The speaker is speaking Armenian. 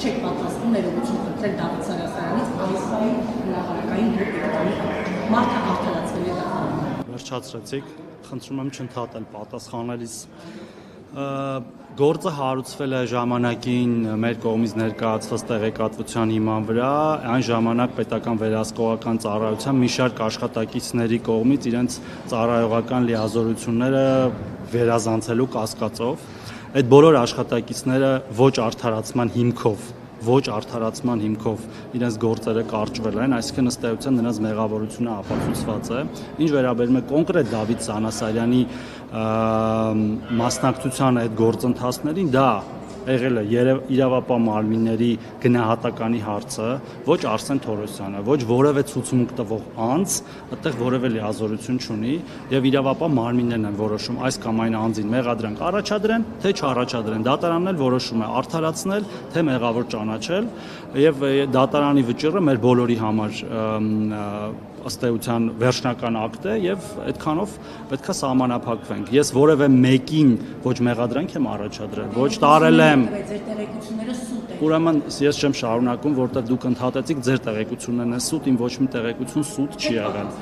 չեք պատրաստվում ներողություն խնդրել Դավիթ Սարասյանից այս հրահարակային մարդը արդարացվել է դատարանում։ Վերջացրեցիք, խնդրում եմ չընդհատել պատասխանելիս։ Գործը հարուցվել է ժամանակին մեր կողմից ներկայացված տեղեկատվության հիման վրա, այն ժամանակ պետական վերահսկողական ծառայության մի շարք աշխատակիցների կողմից իրենց ծառայողական լիազորությունները վերազանցելու կասկածով։ Այդ բոլոր աշխատակիցները ոչ արդարացման հիմքով իրենց գործերը կարճվել են, այսինքն ըստ էության նրանց մեղավորությունը ապացուցված է։ Ինչ վերաբերում է կոնկրետ Դավիթ Սանասարյանի մասնակցությանը այդ գործընթացներին, դա եղել է իրավապահ մարմինների գնահատականի հարցը, ոչ Արսեն Թորոսյանը, ոչ որևէ ցուցմունք տվող անձ այդտեղ որևէ լիազորություն չունի եւ իրավապահ մարմիններն են որոշում այս կամ այն անձին մեղադրանք առաջադրեն, թե չառաջադրեն։ Դատարանն էլ որոշում է արդարացնել, թե մեղավոր ճանաչել եւ դատարանի վճիռը մեր բոլորի համար ըստ էության վերջնական ակտ է եւ այդքանով պետքա սահմանափակվենք։ Ես որևէ մեկին ոչ մեղադրանք եմ առաջադրել, ոչ տարել եմ։ Ուրեմն ես չեմ շարունակում, որտեղ դուք ընդհատեցիք ձեր տեղեկություններն են սուտ, իմ ոչ մի տեղեկություն սուտ չի եղել։